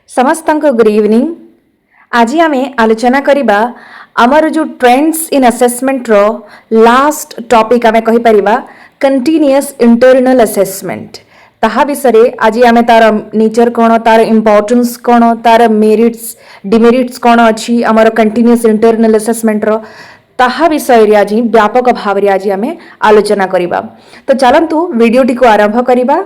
समस्तंको good evening. आज आम आलोचना करिबा आमर जो ट्रेंड्स इन असेसमेंट रो लास्ट टॉपिक आम कहि कंटिन्यूअस इंटरनल असेसमेंट ताहा विषय आज आम तार नेचर कौन तार इम्पोर्टेंस कौन तार मेरिट्स डिमेरिट्स कौन अच्छी आमर कंटिन्यूअस इंटरनल असेसमेंट रो ताहा विषय रे आज व्यापक भाव रे आज आम आलोचना करिबा। तो चलंतु वीडियोटी को आरंभ करिबा।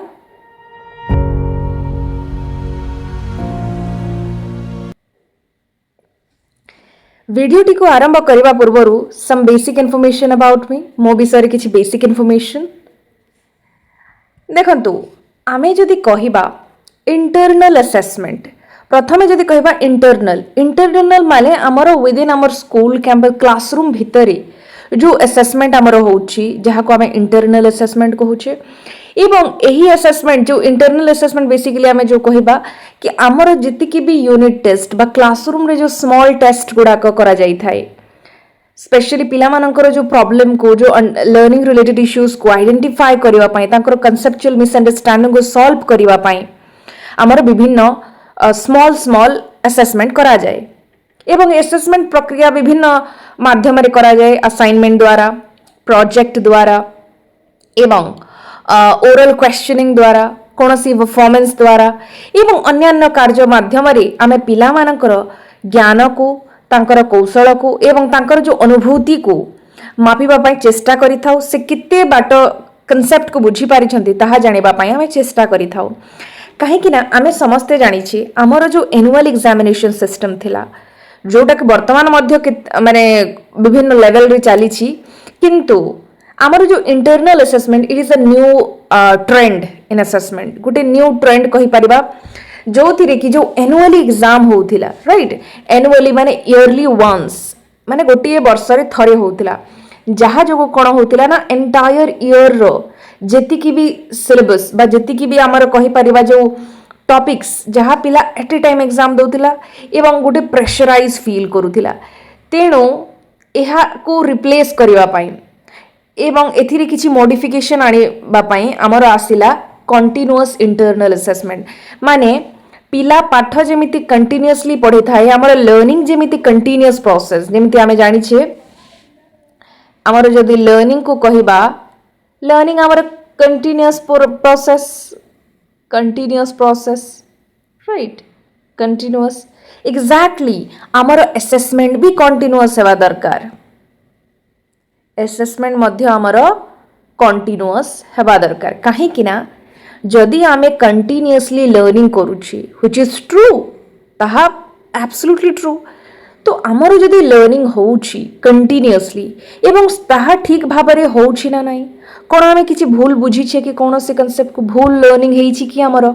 वीडियोटी को आरंभ करने पूर्व some basic information about me मो विषय किसी बेसिक इनफॉरमेशन देखंतु आमे जदि कहिबा इंटरनल असेसमेंट प्रथमे जदि कहिबा इंटरनल माने हमर विदिन हमर स्कूल कैंपस क्लासरूम भितरे जो असेसमेंट हमर होउची जहा को हमें इंटरनल असेसमेंट कहूचे एवं यही असेसमेंट जो इंटरनल असेसमेंट बेसिकली आमे जो कहिबा कि हमर जति भी यूनिट टेस्ट बा क्लासरूम रे जो स्मॉल टेस्ट गुडा को करा जाई थाए स्पेशली पिला मानकर जो प्रॉब्लम को जो लर्निंग रिलेटेड इश्यूज को आइडेंटिफाई करबा पई तांकर कन्सेप्चुअल मिसअंडरस्टैंडिंग को सॉल्व करबा पई हमर विभिन्न स्मॉल असेसमेंट करा जाए एवं असेसमेंट प्रक्रिया विभिन्न माध्यम रे करा जाए असाइनमेंट द्वारा प्रोजेक्ट द्वारा एवं ओरल क्वेश्चनिंग द्वारा कोनोसी परफॉर्मेंस द्वारा एवं अन्य कार्य माध्यम रे आमे पिला मानकर ज्ञान को तांकर कौशल को एवं तांकर जो अनुभूति को मापिबा पई चेष्टा करिथाउ से किते बाट कन्सेप्ट को बुझी पारिछंती ताहा जानिबा पई आमे चेष्टा करिथाउ कहीं कि ना आमे समस्ते जानिछि हमर जो एनुअल एग्जामिनेशन सिस्टम थिला जोटा कि वर्तमान मध्य माने विभिन्न लेवल रे चलीछि किंतु आमर जो internal assessment it is a new trend in assessment गोटे न्यू ट्रेंड कहि परिबा जो थिरे कि जो एनुअली एग्जाम होउथिला राइट एनुअली माने इयरली वंस माने गोटे वर्ष रे थरे होउथिला जहा जो कोन होउथिला ना एंटायर ईयर रो जेति की भी सिलेबस बा जेति की भी आमर कहि परिबा जो टॉपिक्स जहा पिला एट ए टाइम एग्जाम दउथिला एवं गोटे प्रेशराइज फील करूथिला तेणु एहा को रिप्लेस करिवा पई एवं एथिरे किछि मॉडिफिकेशन आनिबा पई आमर आसिला कंटीन्यूअस इंटरनल असेसमेंट माने पिला पाठ जेमिति कंटीन्यूअसली पढ़े थाए आमर लर्निंग जेमिति कंटीन्यूअस प्रोसेस जेमिति आमे जानि छे आमर जदि लर्निंग को कहिबा लर्निंग आमर continuous process right continuous exactly आमर असेसमेंट भी कंटीन्यूअस हेबा दरकार असेसमेंट मध्य आमर कंटीन्यूअस हेबा दरकार काहे कि ना जदि आमे कंटीन्यूअसली लर्निंग करूची व्हिच इज ट्रू ताहा एब्सोल्युटली ट्रू तो आमर जदि लर्निंग होउची कंटीन्यूअसली एवं ताहा ठीक भाबरे होउची ना नाही कोन आमे किछि भूल बुझी छे कि कोनोसी कांसेप्ट को भूल लर्निंग हेइची कि आमर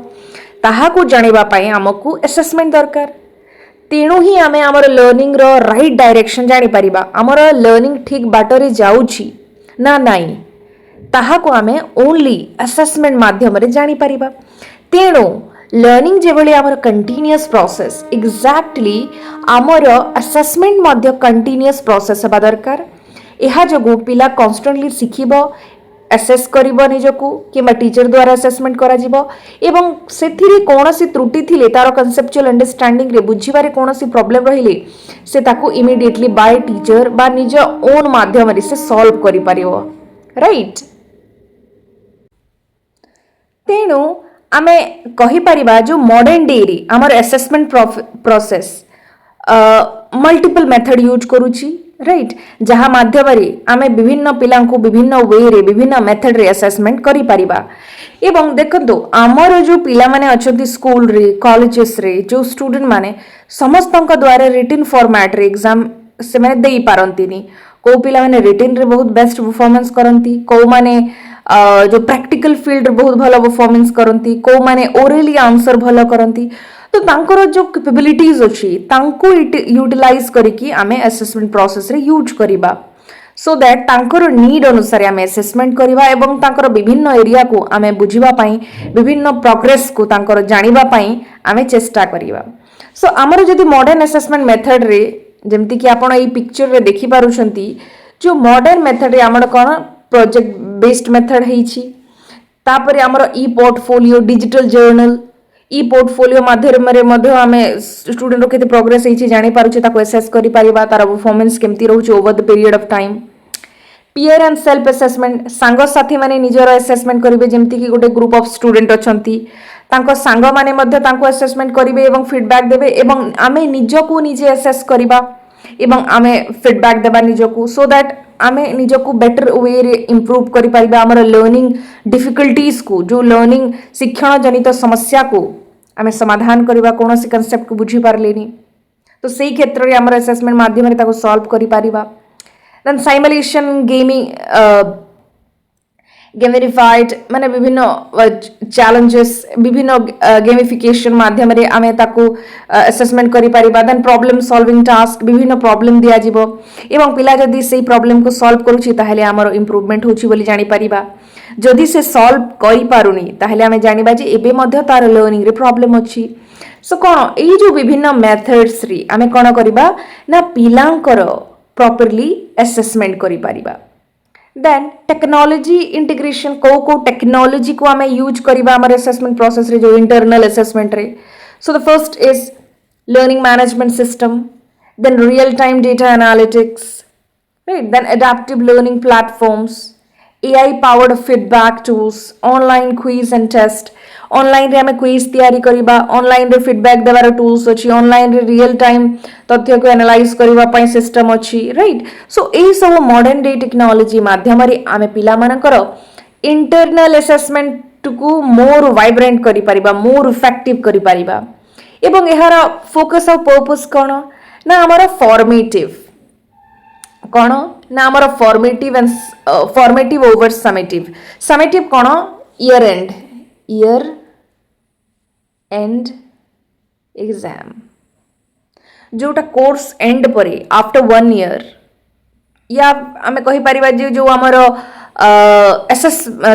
ताहा को जानिबा पई हमकु असेसमेंट दरकार तेणु ही आमे आमर लर्निंग रो राइट डायरेक्शन जानि परिबा आमर लर्निंग ठीक बाटरे जाउची ना नाही ताहा को आमे ओनली असेसमेंट माध्यम रे जानि परिबा तेणु लर्निंग जेबली आमर कंटीन्यूअस प्रोसेस एग्जैक्टली आमर असेसमेंट मध्य कंटीन्यूअस प्रोसेस हेबा दरकार एहा जगो पिला कॉन्स्टेंटली सिखिबो असेस करिबो निजको किबा टीचर द्वारा असेसमेंट करा जिवो एवं सेथिरे कोनोसी त्रुटि थिले तार कन्सेप्चुअल अंडरस्टैंडिंग रे बुझिबारे कोनोसी प्रॉब्लम रहिले से ताको इमीडिएटली बाय टीचर बा निज ओन माध्यम रे से सॉल्व करि परिबो राइट तेणु आमे कहि परिबा जो मॉडर्न डे रे हमर assessment process multiple method use करूची राइट जहा माध्यम रे आमे विभिन्न पिलांको विभिन्न वे रे विभिन्न मेथड रे असेसमेंट करि परिबा एवं देखंतो हमर जो पिला माने अछंती स्कूल रे कॉलेजेस रे जो स्टूडेंट माने समस्तंक द्वारा रिटन फॉर्मेट रे एग्जाम से माने देई पारंतीनी को पिला माने रिटन रे बहुत बेस्ट परफॉर्मेंस करंती को माने जो प्रैक्टिकल फील्ड बहुत भलो परफॉर्मेंस करंती को माने ओरली आंसर भलो करंती तो तांकर जो कैपेबिलिटीज अछि तांको यूटिलाइज करिकि आमे असेसमेंट प्रोसेस रे यूज करिबा सो दैट तांकर नीड अनुसार आमे असेसमेंट करिबा एवं तांकर विभिन्न एरिया को आमे बुझिबा पई विभिन्न प्रोग्रेस को तांकर जानिबा पई आमे चेष्टा करिबा सो हमर जदि मॉडर्न असेसमेंट मेथड रे जेमति कि आपण एई पिक्चर रे देखि पारुछंती जो मॉडर्न मेथड रे हमर कोन प्रोजेक्ट बेस्ड मेथड हेछि तापरे हमर ई पोर्टफोलियो डिजिटल जर्नल ई पोर्टफोलियो माध्यम आम स्टूडेंट के प्रोग्रेस होती जानीपारे एसेस कर तार परफॉर्मेंस केमती रोचे over the period of time peer and self assessment सांग साथी माने निजर असेसमेंट करेंगे जमती कि गोटे ग्रुप ऑफ स्टूडेंट अच्छी सांग माने असेसमेंट करेंगे और फीडबैक देवे एवं आमे निजको निजे असेस करवा एवं आमे फीडबैक देवा निजको सो दैट आमे निजको बेटर वे रे इम्प्रूव करि परिबा हमर लर्निंग डिफिकल्टीज को जो लर्निंग शिक्षण जनित समस्या को आमे समाधान करवा कौन सी कॉन्सेप्ट को बुझी पारलेनी तो सही क्षेत्र रे हमर असेसमेंट माध्यम रे ताको सॉल्व करि परिबा देन साइमुलेशन गेमिफाइड माने विभिन्न चैलेंजेस विभिन्न गेमिफिकेशन माध्यम रे आमे ताको असेसमेंट करि परिबा देन प्रॉब्लम सॉल्विंग टास्क विभिन्न प्रॉब्लम दिया जिवो एवं पिला जदी सेही प्रॉब्लम को सॉल्व करूची ताहेले हमर इंप्रूवमेंट होची बोली जानि परिबा जदि से सॉल्व करि पारुनी ताहेले आमे जानिबा जे एबे मध्ये तार लर्निंग रे प्रॉब्लम अछि सो कोन एई जो विभिन्न मेथड्स रे आमे कोन करिबा ना पिलांकर प्रॉपर्ली असेसमेंट करि परिबा देन टेक्नोलॉजी इंटीग्रेशन को टेक्नोलॉजी को आमे यूज करिबा हमर असेसमेंट प्रोसेस रे जो इंटरनल असेसमेंट रे so the first is learning management system then real time data analytics right then adaptive learning platforms AI powered feedback tools online quiz and test online रे हमें quiz तैयारी करिबा online रे feedback देवार tools अछि online रे real time तथ्य को एनालाइज करिबा पई सिस्टम अछि राइट सो एही सब मॉडर्न डे टेक्नोलॉजी माध्यम रे आमे पिला मानकर इंटरनल असेसमेंट को मोर वाइब्रेंट करि परिबा मोर इफेक्टिव करि परिबा एवं एहार फोकस ऑफ पर्पस कोन ना हमर फॉर्मेटिव कोन ना हमर formative over summative cone year and exam जोटा कोर्स एंड परे आफ्टर 1 ईयर या आमे कहि परिबा जे जो हमर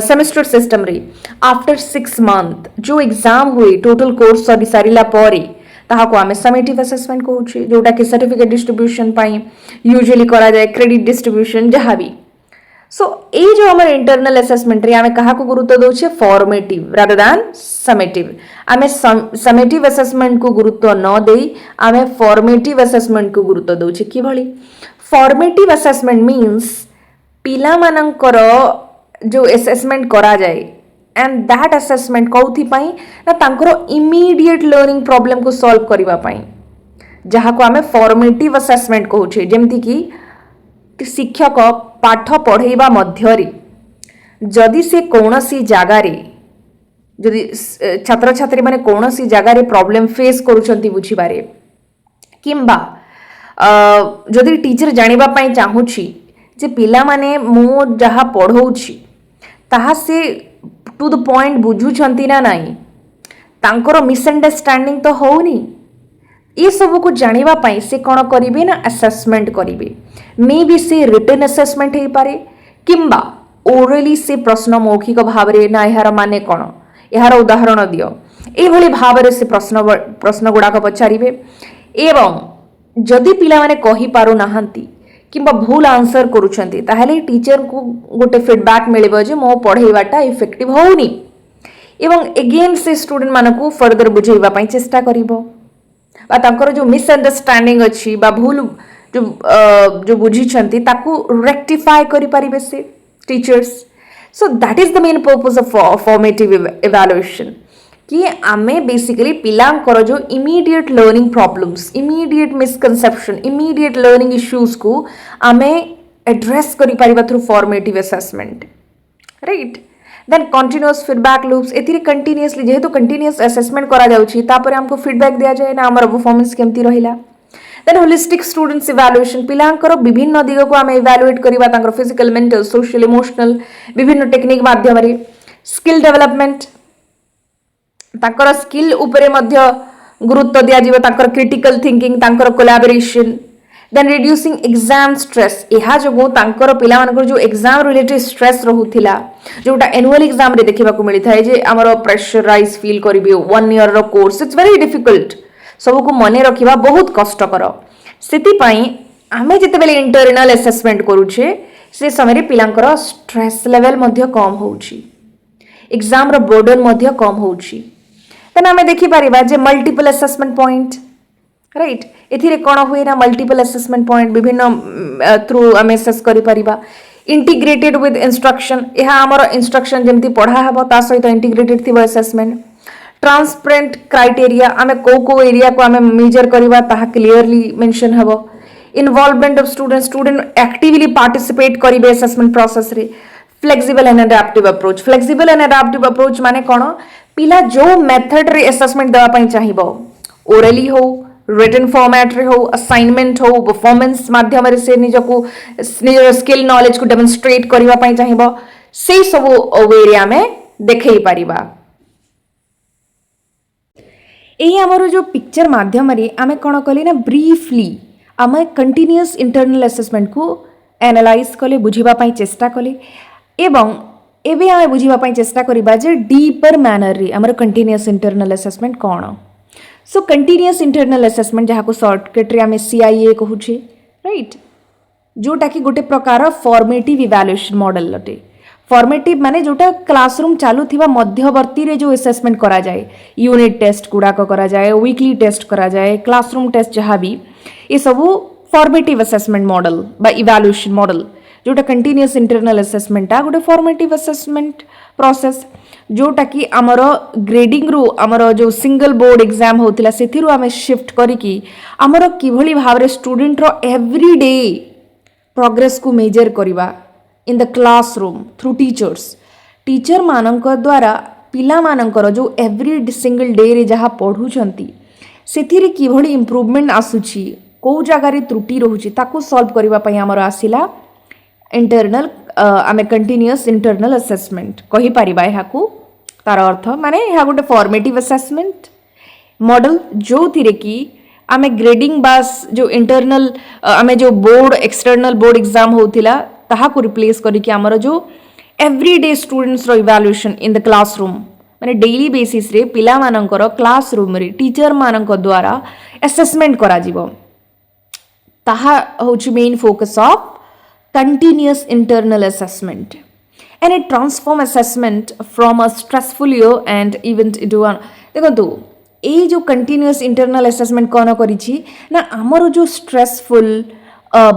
सेमेस्टर सिस्टम रे आफ्टर 6 मंथ जो एग्जाम हुए टोटल कोर्स सरी सारिला परे ताहाको आमे समेटिव असेसमेंट कहूचे जोटा कि सर्टिफिकेट डिस्ट्रीब्यूशन पाई यूजुअली करा जाए क्रेडिट डिस्ट्रीब्यूशन जहाँ भी सो ए जो हमर इंटरनल असेसमेंट रे आमे कहा को गुरुत्व दोछे फॉर्मेटिव रादर दैन समेटिव आमे समेटिव असेसमेंट को गुरुत्व न देई आमे फॉर्मेटिव असेसमेंट को गुरुत्व दोछे कि भली फॉर्मेटिव असेसमेंट मींस पिला मानकर जो असेसमेंट करा जाए एंड दैट असेसमेंट कौथि पाई ना तांकर इमीडिएट लर्निंग प्रॉब्लम को सॉल्व करिवा पाई जहा को आमे फॉर्मेटिव असेसमेंट कहूचे जेमति कि शिक्षक पाठ पढ़ेबा मध्यरे जदि से कौनसी जगारे जदि छात्र छात्री माने कौनसी जगारे प्रॉब्लम फेस करूछंती बुझिबारे किंबा जदि टीचर जानिबा पई चाहूची जे पिला माने मो जहा पढ़ौची ताहा से टू द पॉइंट बुझुछंती ना नाही तांकर मिसअंडरस्टैंडिंग तो होउनी ये सब को जानिबा पाई से कौन करिवे ना असेसमेंट करिवे मे बी से रिटन असेसमेंट हे पारे किंबा ओरली से प्रश्न मौखिक भाव रे ना यार माने कौन यार उदाहरण दियो ए भली भाव रे से प्रश्न गुडा को पचारिवे एवं जदि पिला माने कहि पारु नाहंती किंबा भूल आंसर करूछंती ताहेले टीचर को गोटे फीडबैक मिलिबो जे मो पढेबाटा इफेक्टिव होउनी एवं अगेन से स्टूडेंट मानकू फर्दर बुझेबा पई चेष्टा करिवो बा तांकर जो मिसअंडरस्टैंडिंग अछि बा भूल जो बुझिछंती ताकू रेक्टिफाई करि परिबे से teachers so that is the main purpose of formative evaluation कि आमे बेसिकली पिलांकर जो immediate learning problems immediate misconception immediate learning issues को आमे एड्रेस करि परिबा through formative assessment right then continuous feedback loops एथिरे कंटीन्यूअसली जेहेतु कंटीन्यूअस असेसमेंट करा जाउची तापर हमको फीडबैक दिया जाए ना हमर परफॉर्मेंस केमती रहिला देन होलिस्टिक स्टूडेंट्स इवैल्यूएशन पिलांकर विभिन्न दिग को आमे इवैल्यूएट करिबा तांकर फिजिकल मेंटल सोशल इमोशनल विभिन्न टेक्निक माध्यम रे स्किल डेवलपमेंट तांकर स्किल उपरे मध्य गुरुत्व दिया जीव तांकर क्रिटिकल थिंकिंग तांकर collaboration then reducing exam stress एहा जो तांकर पिला मानकर जो एग्जाम रिलेटेड स्ट्रेस रहुथिला जोटा एनुअल एग्जाम रे देखिबा को मिली थाए जे हमर प्रेशराइज फील करिवे 1 ईयर रो कोर्स इट्स वेरी डिफिकल्ट सब को मने रखिबा बहुत कष्टकर सेति पई आमे जते बेले इंटरनल असेसमेंट करूछे से समय रे पिलांकर स्ट्रेस लेवल मध्य कम होउची एग्जाम रो बर्डन मध्य कम होउची देन आम देखिपर जे मल्टीपल असेसमेंट पॉइंट राइट एथिरे कौन हुए ना मल्टीपल असेसमेंट पॉइंट विभिन्न थ्रू आम एसेस कर इंटीग्रेटेड विथ इंस्ट्रक्शन यह आमर इंस्ट्रक्शन जमी पढ़ा हे ता सहित इंटीग्रेटेड थी असेसमेंट ट्रांसपेरेंट क्राइटेरिया आम को एरिया को आम मेजर करवा ताहा क्लीयरली मेंशन हेबो involvement of student actively participate करेंगे असेसमेंट प्रोसेस रे फ्लेक्सिबल एंड अडैप्टिव अप्रोच माने कौन पिला जो मेथड रे असेसमेंट देवा पई चाहिबो ओरली हो रिटन फॉर्मेट रे हो असाइनमेंट हो परफॉर्मेंस माध्यम रे से निजको निज स्किल नॉलेज को डेमोन्स्ट्रेट करबा पई चाहिबो से सब वे रे आमे देखै परिबा एही हमर जो पिक्चर माध्यम रे आमे कोन कली ना ब्रीफली आमे कंटीन्यूअस इंटरनल असेसमेंट को एनालाइज कले बुझिबा पई चेष्टा कले एवं एबे आमे बुझिबा पई चेष्टा करिबा जे डीपर मैनर रे हमर कंटीन्यूअस इंटरनल असेसमेंट कोन सो कंटीन्यूअस इंटरनल असेसमेंट जहाँ को सर्टकट रे आमे CIA कहूचे राइट जोटा कि गोटे प्रकार फॉर्मेटिव इवैल्यूएशन मॉडल लटे फॉर्मेटिव माने जोटा क्लासरूम चालू थिबा मध्यवर्ती रे जो असेसमेंट करा जाए यूनिट टेस्ट गुड़ाक करा जाए वीकली टेस्ट करा जाए क्लासरूम टेस्ट जहाँ भी ये सब फॉर्मेटिव असेसमेंट मॉडल बा इवैल्यूएशन मॉडल जोटा कंटीन्यूअस इंटरनल असेसमेंट आ गोटे फॉर्मेटिव असेसमेंट प्रोसेस जोटा कि आमर ग्रेडिंग रु आमर जो सिंगल बोर्ड एग्जाम होतिला सेथिरु आमे शिफ्ट करिकी आमर किभली भावरे स्टूडेंट रो एवरीडे प्रोग्रेस को मेजर करिबा इन द क्लासरूम थ्रू टीचर मानक द्वारा पिला मानकर जो एवरी सिंगल डे रे जहाँ पढ़ुचंती सेथिरे किभली इम्प्रूवमेंट आसुची को जगह रे त्रुटि रहुची ताकू सॉल्व करिबा पई आमर आसिला इंटरनल आमे कंटीन्यूअस इंटरनल असेसमेंट कहि परिबा एहाकू तार अर्थ माने यह गोटे फॉर्मेटिव असेसमेंट मॉडल जो थिरे कि आमे ग्रेडिंग बास जो इंटरनल आमे जो बोर्ड एक्सटर्नल बोर्ड एग्जाम होतिला ताहा को रिप्लेस करी कि हमर जो एवरीडे स्टूडेंट्स रो इवैल्यूएशन इन द क्लासरूम माने डेली बेसिस रे पिला मानकर क्लासरूम रे टीचर मानक द्वारा असेसमेंट करा जिवो ताहा होची main focus of continuous internal assessment and it transform assessment from a stressful year and event into one देखो ए जो continuous internal assessment कौन करिछि ना हमर जो stressful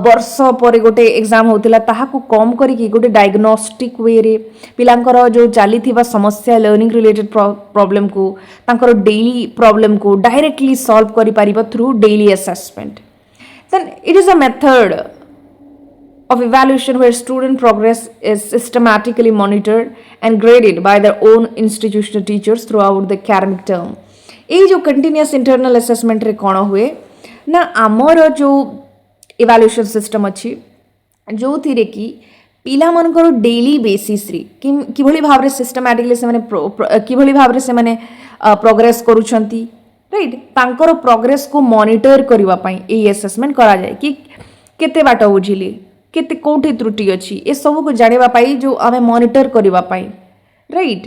वर्ष पर गोटे एग्जाम होतिला ताहा को कम करिकी गोटे डायग्नोस्टिक वे रे पिलांकर जो चाली थिबा समस्या लर्निंग रिलेटेड प्रॉब्लम को तांकर डेली प्रॉब्लम को डायरेक्टली सॉल्व करि परिबा through daily assessment then it is a method of evaluation where student progress is systematically monitored and graded by their own institutional teachers throughout the academic term. ये जो continuous internal assessment रे कौन हुए ना आमर जो evaluation system अच्छी जो थिरे कि पिला मनकर डेली बेसिस रे किभली भाव रे सिस्टमैटिकली से माने किभली भाव रे से माने प्रोग्रेस करूछंती राइट तांकर प्रोग्रेस को मॉनिटर करबा पई ए असेसमेंट करा जाय कि केते बाट बुझिली केते कोठी त्रुटि अछि ए सब को जानिबा पाई जो आमे मॉनिटर करबा पाई राइट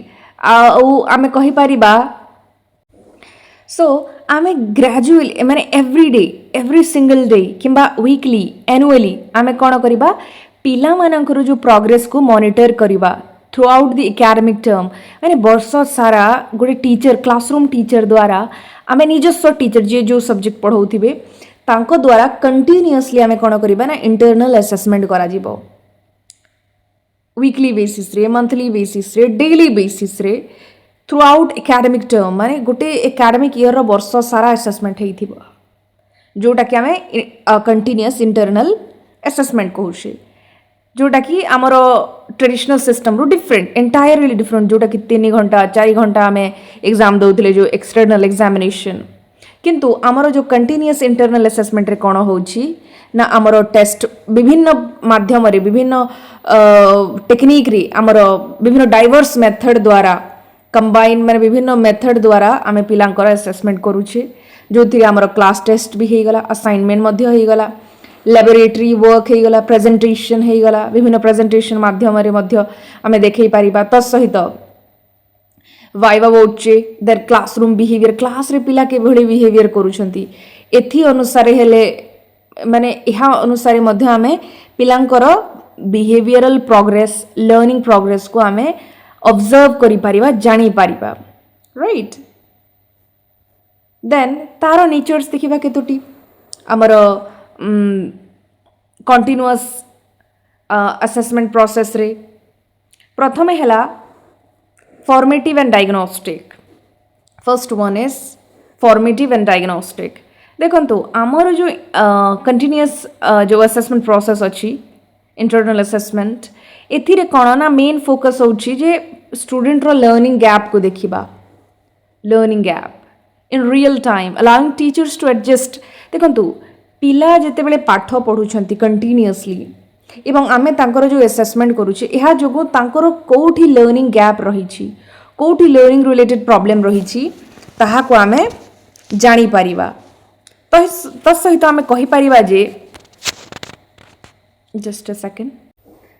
आमे कहि परिबा सो आमे ग्रेजुअली माने एवरी सिंगल डे किंबा वीकली एनुअली आमे कोन करबा पिला मानकर जो प्रोग्रेस को मॉनिटर करबा through out the academic term माने वर्ष सारा गोटे टीचर क्लासरूम टीचर द्वारा आमे निजस्व टीचर जे जो सब्जेक्ट पढ़ौथिबे तांको द्वारा कंटिन्यूअसली आमे कोन करबा ना इंटरनल असेसमेंट करा जिवो वीकली बेसिस रे मंथली बेसिस रे डेली बेसिस रे थ्रू आउट एकेडमिक टर्म माने गोटे एकेडमिक ईयर रो वर्ष सारा असेसमेंट हेइथिबो जोटा कि आमे कंटिन्यूअस इंटरनल असेसमेंट कहूछे जोटा कि आमर ट्रेडिशनल सिस्टम रो डिफरेंट एंटायरली डिफरेंट जोटा कि 3 घंटा 4 घंटा आमे एग्जाम दउथिले जो एक्सटर्नल एग्जामिनेशन किंतु आमर जो कंटिन्यूअस इंटरनल असेसमेंट रे कोन होउची ना आमर टेस्ट विभिन्न माध्यम रे विभिन्न टेक्निक रे आमर विभिन्न डाइवर्स मेथड द्वारा कंबाइन माने विभिन्न मेथड द्वारा आमे पिलांकर असेसमेंट करूछे जोथि आमर क्लास टेस्ट भी हेगला असाइनमेंट मध्य हेगला लैबोरेटरी वर्क हेगला प्रेजेंटेशन हेगला विभिन्न प्रेजेंटेशन माध्यम रे मध्य आमे देखै परिबा त सहित वाइवा बोर्डचे देर क्लासरूम बिहेवियर क्लास रे पिला के भली बिहेवियर करूछंती एथि अनुसार हेले माने एहा अनुसार मध्य आमे पिलांकर बिहेवियरल प्रोग्रेस लर्निंग प्रोग्रेस को आमे ऑब्जर्व करि परिबा जानि परिबा राइट देन तार नेचर्स देखा केतोटी आमर कंटिन्यूअस असेसमेंट प्रोसेस रे प्रथम है formative and diagnostic first one is formative and diagnostic देखो आमर जो कंटिन्यूअस जो असेसमेंट प्रोसेस अच्छी इंटरनल असेसमेंट एथिरे कौन ना मेन फोकस होची जे स्टूडेंट रो लर्निंग गैप को देखिबा learning gap in real time allowing teachers to adjust देखो पिला जिते बड़े पाठ पढ़ुछंती कंटिन्यूअसली एवं आमे तांकर जो असेसमेंट करूचे एहा जोगो तांकर कोठी लर्निंग गैप रहिछि कोठी लर्निंग रिलेटेड प्रॉब्लम रहिछि ताहा को आमे जानी परिबा तत्सहित आमे कहि परिबा जे just a second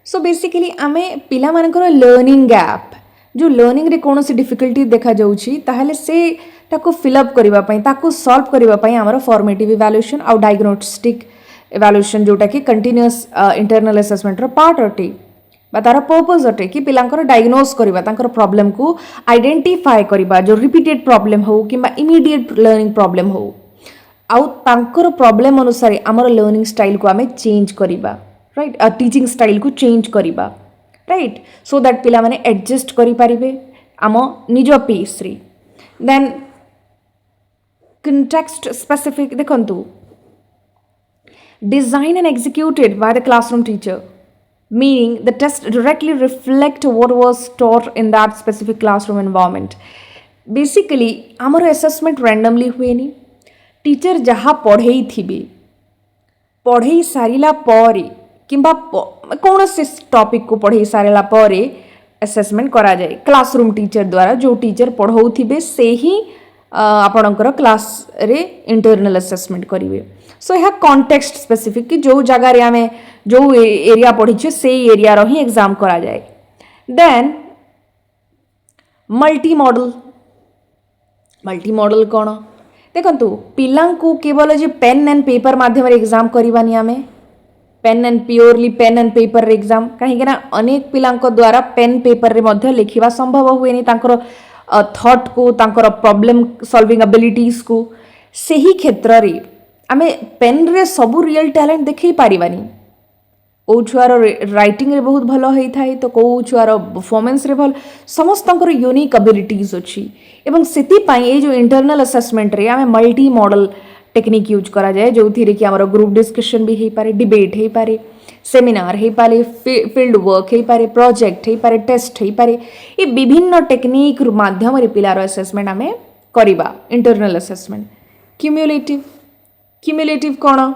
so basically आमे पिला मानकर लर्निंग गैप जो लर्निंग रे कौन सी डिफिकल्टी देखा जाउछि ताहले से ताको फिलअप करिबा पई ताको सॉल्व करिबा पई हमर फॉर्मेटिव इवैल्यूएशन और डायग्नोस्टिक इवैल्यूएशन जोटा कि कंटिन्यूअस इंटरनल असेसमेंट रो पार्ट अटे बा तार पर्पस अटे कि पिलांकर डायग्नोस करिबा तांकर प्रॉब्लम को आइडेंटिफाई करिबा जो रिपीटेड प्रॉब्लम हो किंबा इमीडिएट लर्निंग प्रॉब्लम हो आउ तांकर प्रॉब्लम अनुसार हमर लर्निंग स्टाइल को हमें चेंज करिबा राइट टीचिंग स्टाइल को चेंज करिबा राइट सो दैट पिला माने एडजस्ट करि परिबे आम निज पेस रे देन context specific देखंतु designed and executed by the classroom teacher meaning the test directly reflect what was taught in that specific classroom environment basically हमर assessment randomly हुएनी टीचर जहाँ पढ़ेई थिबे पढ़ेई सारिला परे किंबा कौन से टॉपिक को पढ़ेई सारिला परे असेसमेंट करा जाए क्लासरूम टीचर द्वारा जो टीचर पढ़ाऊ थिबे से ही आपणकर क्लास रे इंटरनल असेसमेंट करेंगे सो यह कॉन्टेक्स्ट स्पेसिफिक कि जो जगार आम जो एरिया पढ़ीचे से एरिया रो ही एग्जाम करा जाए देन मल्टी मॉडल कौन देखंतु पिला को केवल जे पेन एंड पेपर माध्यम एग्जाम करवानी आम pen and purely pen and paper exam कहीं अनेक पिलांक द्वारा पेन पेपर रे मध्य लिखिबा संभव हुएनी तांकर थॉट को तांकर प्रॉब्लम सॉल्विंग एबिलिटीज को सही क्षेत्र रे आमे पेन रे सब रियल टैलेंट देखै पारिबानी ओ छुआर राइटिंग रे बहुत भलो होई थाई तो को छुआर परफॉर्मेंस रे भल समस्तंकर यूनिक एबिलिटीज अछि एवं सेति पई ए जो इंटरनल असेसमेंट रे आमे मल्टी मॉडल टेक्निक यूज करा जाए जो थी कि आमर ग्रुप डिस्कशन भी हो पारे डिबेट हो पारे सेमिनार हो पारे फील्ड वर्क हो पारे प्रोजेक्ट हो पारे टेस्ट हो पारे ये विभिन्न टेक्निक माध्यम पिलार असेसमेंट आम करवा इंटरनल असेसमेंट क्यूमुलेटिव कौन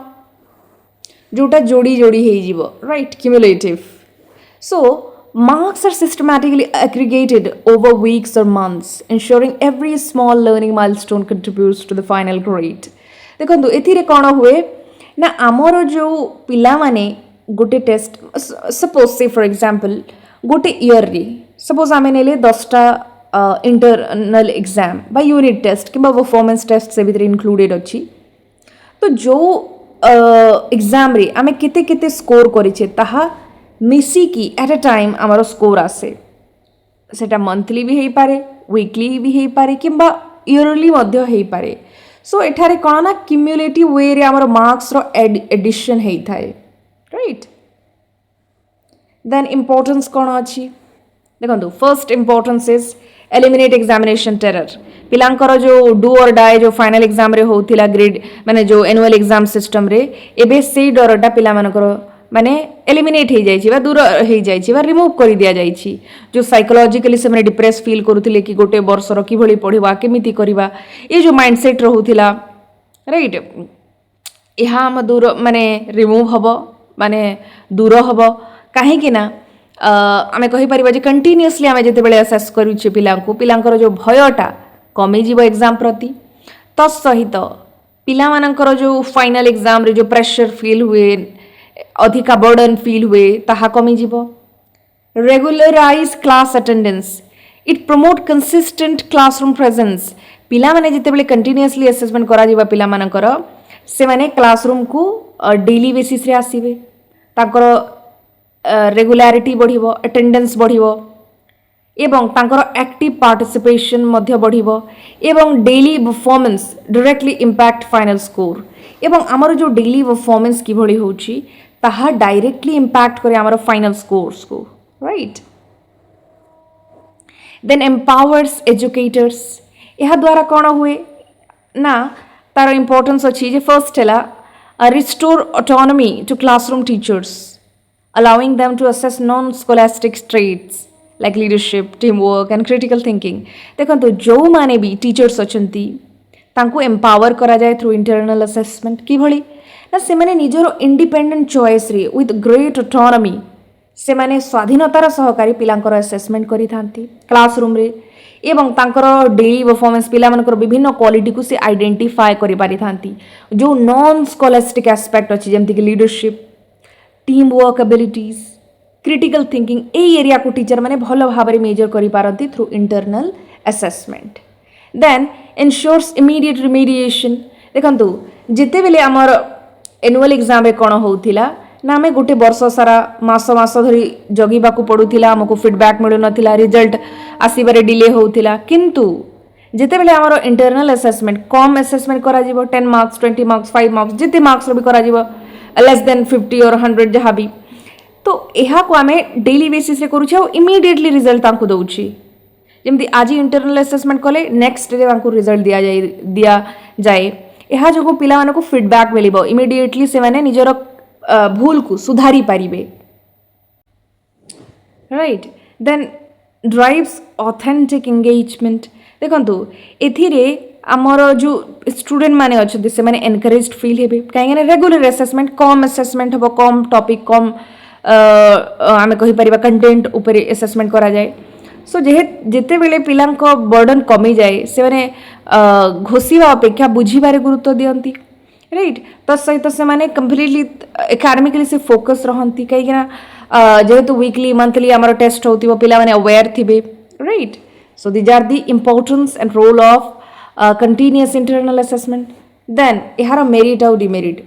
जोटा जोड़ी जोड़ी हो right cumulative so marks are systematically aggregated over weeks or months ensuring every small learning milestone contributes to the final grade देखो ए कौन हुए ना आमर जो पिला माने गोटे टेस्ट सपोज से फॉर एग्जांपल गोटे ईयर रे सपोज आम ने 10टा इंटरनल एग्जाम बा यूनिट टेस्ट कि परफॉर्मेंस टेस्ट से भीतर इंक्लूडेड अच्छी तो जो एग्जाम रे आम केते केते स्कोर करिछे ताहा मिसिकी एट अ टाइम आमर स्कोर आसे सेटा मंथली भी हो पारे वीकली भी हो पारे किंबा ईयरली मध्य हो पारे सो एठारे कौन ना क्यूमुलेटिव वे रे आमर मार्क्स रो एडिशन हेई थाए राइट देन इंपोर्टेंस कौन अच्छी देखो first importance is eliminate examination terror पिलांकर जो डू और डाई जो फाइनल एग्जाम रे होतिला ग्रेड माने जो एनुअल एग्जाम सिस्टम रे एबे से डरटा पिला मानकर माने एलिमिनेट हो जाइए दूर हो जाइए रिमूव कर दिया जाइए जो साइकोलॉजिकली से डिप्रेस फील करुले कि गोटे वर्षर कि पढ़ा केमिति करवा ये जो माइंडसेट रोला राइट यह आम दूर माने रिमूव हम माने दूर हम कहीं आम कहीपर कंटिन्यूअसली आम जिते असेस करुचे पिलांकर जो भयटा कमिज एग्जाम प्रति तत्सहित पिलामानंकर जो फाइनल एग्जाम रे जो प्रेशर फील हुए अधिका बर्डन फील हुए ताहा कमी जीवो regularise class attendance it promote consistent classroom presence पिला माने जिते बेले कंटिन्यूअसली असेसमेंट करा जीवा पिला मानकर से माने क्लासरूम को डेली बेसिस रे आसीबे ताकर रेगुलारिटी बढ़िबो अटेंडेंस बढ़िबो एवं तांकर एक्टिव पार्टिसिपेशन मध्य बढ़िबो एवं daily performance directly impact final score एवं आमर जो डेली परफॉर्मेंस कि भली होची ताहा डायरेक्टली इंपैक्ट करे आमर फाइनल स्कोर्स को राइट देन एम्पावर्स एजुकेटर्स यह द्वारा कौन हुए ना तार इंपोर्टेंस अच्छी जे फर्स्ट है restore autonomy to classroom teachers allowing them to assess non-scholastic traits like leadership, teamwork and critical thinking. देखो जो माने भी टीचर्स अछंती तांको एम्पावर करा जाए थ्रू इंटरनल असेसमेंट कि भली ना से माने निजरो इंडिपेंडेंट चॉइस रे विथ ग्रेट ऑटोनॉमी से माने स्वाधीनतार सहकारी पिलांकर असेसमेंट करि थांती क्लासरूम रे एवं तांकर डेली परफॉर्मेंस पिला मानकर विभिन्न क्वालिटी को से आइडेंटिफाई करि पारि थांती जो नॉन स्कॉलास्टिक एस्पेक्ट अछि जेमति कि leadership team work abilities critical thinking ए एरिया को टीचर माने भल भाव में मेजर करि पारंती through internal assessment then ensures immediate remediation देखंतु जिते बेले हमर एनुअल एग्जाम रे कोन होउथिला ना आमे गोटे वर्ष सारा मास मास धरी जगिबा को पडुथिला हमको फीडबैक मिलु नथिला रिजल्ट आसीबारे डिले होउथिला किंतु जिते बेले हमर इंटरनल असेसमेंट कम असेसमेंट करा जिवो 10 मार्क्स 20 मार्क्स 5 मार्क्स जिते मार्क्स रो भी करा जिवो लेस देन 50 और 100 जहाँ भी तो यह को आम डेली बेसिस रे करूछे और इमीडिएटली रिजल्ट तांको दउछि जेमति आज इंटरनल असेसमेंट कले नेक्स्ट डे तांको रिजल्ट दिया जाए यह जो पिला मानको फीडबैक मिलिबो इमीडिएटली से माने निजर भूल को सुधारी पारिबे right then drives authentic engagement देखंतु एथिरे आमर जो स्टूडेंट माने अच्छे से माने एनकरेज्ड फील हेबे कहीं रेगुलर असेसमेंट कम असेसमेंट हम कम टॉपिक कम आम कहि परिबा कंटेंट ऊपर असेसमेंट करा जाए सो जेते बेले पिलांक बर्डन कमी जाए से माने घोषिबा अपेक्षा बुझिबारे गुरुत्व दियंती राइट तसहित से माने कंप्लीटली एकाडेमिकली से फोकस रहंती कहीं जेहेतु वीकली मंथली आमर टेस्ट होतिबो पिला माने अवेयर थिबे right so these are the importance and role of continuous internal assessment then यार मेरिट आउ डिमेरिट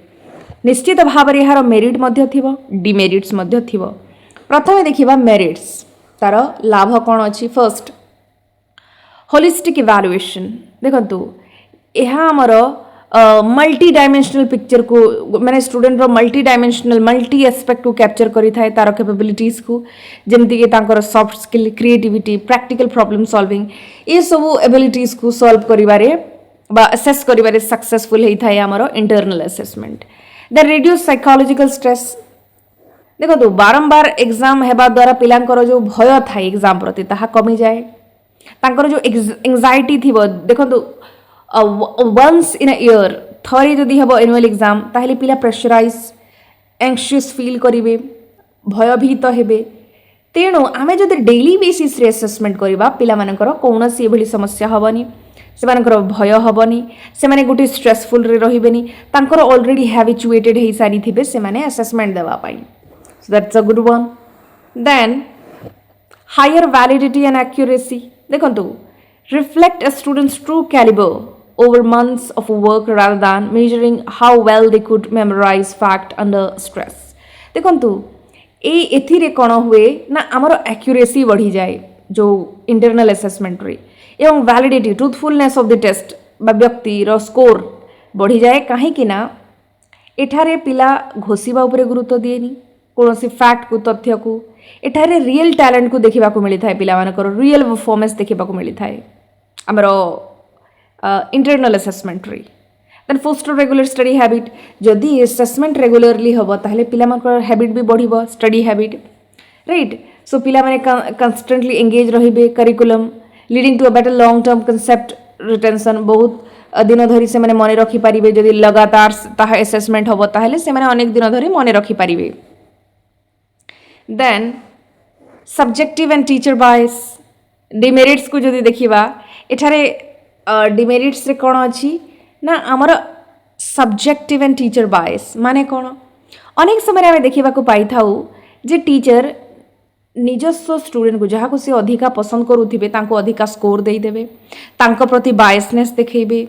निश्चित भाव में यार मेरिट मध्य थिबो डिमेरिट्स मध्य थिबो प्रथमे देखिबा मेरिट्स तार लाभ कौन अच्छी फर्स्ट होलिस्टिक इवैल्यूएशन देखंतु यह आमर मल्टी डायमेंशनल पिक्चर को माने स्टूडेंट रो मल्टी डायमेंशनल मल्टी एस्पेक्ट को कैप्चर करि थाए तार कैपेबिलिटीज को जेमति के तांकर soft skill creativity practical problem solving ये सब एबिलिटीज को सॉल्व करिवारे बा असेस करिवारे सक्सेसफुल हेई थाए हमरो internal assessment the reduce psychological stress देखो बारंबार एग्जाम हेबा द्वारा पिलांकर जो भय थाए एग्जाम प्रति ताहा कमी जाए तांकर जो एंजाइटी थिबो देखो वंस इन अ ईयर थरी जदि हम एनुअल एग्जाम ताहले पिला प्रेशराइज एंक्शियस फील करिवे भयभीत हेबे तेणु आमे जदि डेली बेसिस रे असेसमेंट करबा पिला मानकर कोनोसी एभली समस्या हबनी से मानकर भय हबनी से माने गोटे स्ट्रेसफुल रे रहिबेनी तांकर ऑलरेडी हैबिचुएटेड हेई सारी थिबे से माने असेसमेंट देबा पाई so that's a good one then higher validity and accuracy देखंतु reflect a student's true caliber over months of work rather than measuring how well they could memorize fact under stress देखंतु एथिरे कौन हुए ना आमर accuracy बढ़ी जाए जो इंटरनल असेसमेंट रे एवं validity truthfulness of the test बा व्यक्ति रो स्कोर बढ़ी जाए कहीं कि ना एठारे पिला घोषिबा उपरे गुरुत्व दिएनी कौन फैक्ट को तथ्य को एठारे रियल टैलेंट को देखा मिली था पिला मानकर रियल परफॉर्मेंस देखा मिली था आमर इंटरनल असेसमेंट रे then foster regular study habit जदि असेसमेंट रेगुलरली हम ताहले पिला मानकर हैबिट भी बढ़िबो स्टडी हैबिट राइट सो पिला माने कंस्टेंटली एंगेज रहिबे curriculum leading to a better long term concept retention बहुत दिन धरी से माने मने रखी पारिबे जदि लगातार ताहा असेसमेंट हम ताहले से माने अनेक दिन धरी मने रखी पारिबे then subjective and teacher bias demerits को जदि देखिबा एठारे डिमेरिट्स रे कोन अछि ना हमर सब्जेक्टिव एंड टीचर बायस माने कोन अनेक समय आमे देखिबा को पाई थाउ जे टीचर निजस्व स्टूडेंट को जहाँ को सी अधिका पसंद करुथिबे तांको अधिका स्कोर दे देबे तांको प्रति बायसनेस देखेबे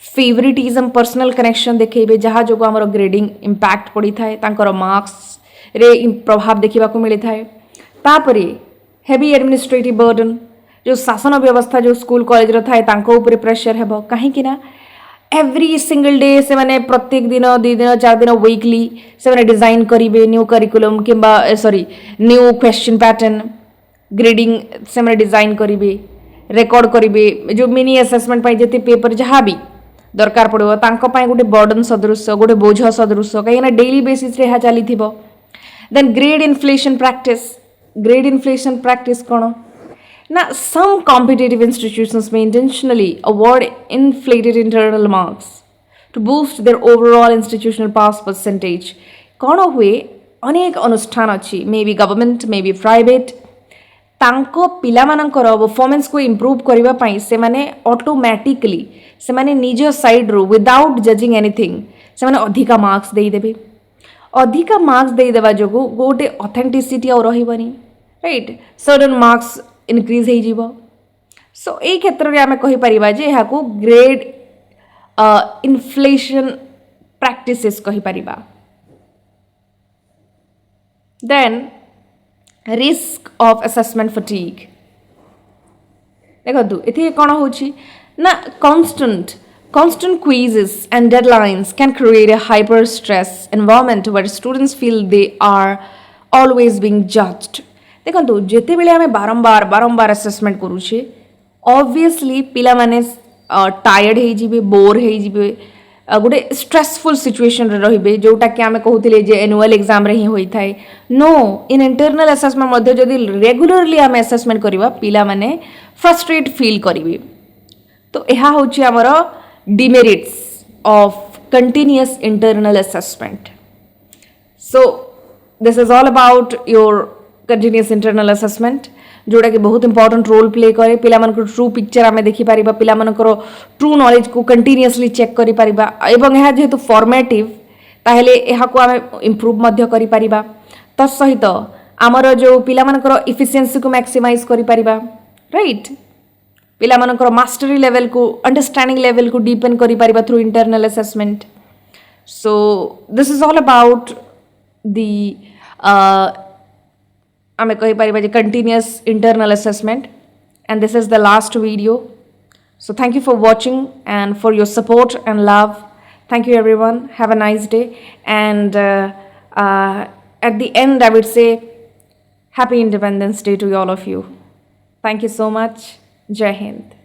फेवरेटिज्म पर्सनल कनेक्शन देखेबे जहाँ जो हमर ग्रेडिंग इंपैक्ट पड़ी थाए तांकर मार्क्स रे प्रभाव देखा मिली थाए तापरे हेवी एडमिनिस्ट्रेटिव बर्डन जो शासन व्यवस्था जो स्कूल कॉलेज रो थाए तांको ऊपर प्रेशर हेबो कहीं ना एवरी सिंगल डे से माने प्रत्येक दिन 2 दिन 4 दिन वीकली से माने डिजाइन करिवे न्यू करिकुलम किंबा sorry new question pattern grading से माने डिजाइन करिवे रेकॉर्ड करिवे जो मिनी असेसमेंट पाई जेते पेपर जहाँ भी दरकार पड़ो तांको पाई गोटे बर्डन सदृश गोटे बोझ सदृश कहीं डेली बेसिस रे चली देन ग्रेड इन्फ्लेशन प्रैक्टिस कौन ना some competitive institutions may intentionally award inflated internal marks to boost their overall institutional pass percentage कौन हुए अनेक अनुष्ठान अच्छी may be government may be private तांको पिलामानंकर परफॉर्मेंस को इम्प्रूव करबा पई से माने ऑटोमेटिकली से माने निज साइड रो विदाउट जजिंग एनीथिंग से माने अधिका मार्क्स देई देबे अधिका मार्क्स देई देबा जोगु गोटे ऑथेंटिसिटी और रहिबनी राइट सर्टेन मार्क्स इनक्रीज हो जीवो सो ए क्षेत्र में आम कहि परिबा जे एहा को ग्रेड इन्फ्लेशन प्रैक्टिसेस कहि परिबा then risk of assessment fatigue देखो एथि कोन होची ना constant quizzes and deadlines can create a hyper stress environment where students feel they are always being judged देखो जिते बेले आम बारंबार बारंबार असेसमेंट करुचे ऑब्वियसली पिला माने टायर्ड हो जिवे बोर हो जिवे गोटे स्ट्रेसफुल सिचुएशन रे रहिबे जोटा कि आम कहूले जे एनुअल एग्जाम रे ही होई थाए नो इन इंटरनल असेसमेंट मध्ये जदि रेगुलरली आम असेसमेंट करबा पिला माने फ्रस्ट्रेट फील करिवे तो यह होची हमर demerits of continuous internal assessment so this is all about your continuous internal assessment जोड़ा कि बहुत इंपोर्टेंट रोल प्ले करे पिला मानकर ट्रू पिक्चर आमे देखि परिबा पिला मानकर ट्रू नॉलेज को कंटिन्यूअसली चेक करि परिबा एवं यह जेहेतु फॉर्मेटिव ताहेले यह को आमे इंप्रूव मध्य करि परिबा तत् सहित आमर जो पिला मानकर इफिशिएंसी को मैक्सिमाइज करि परिबा राइट पिला मानकर मास्टरी लेवल को अंडरस्टैंडिंग लेवल को डीपन करि परिबा through internal assessment so this is all about the आमे कहि परिबा जे continuous internal assessment and this is the last video so thank you for watching and for your support and love thank you everyone have a nice day and at the end I would say happy Independence Day to all of you. Thank you so much. Jai Hind.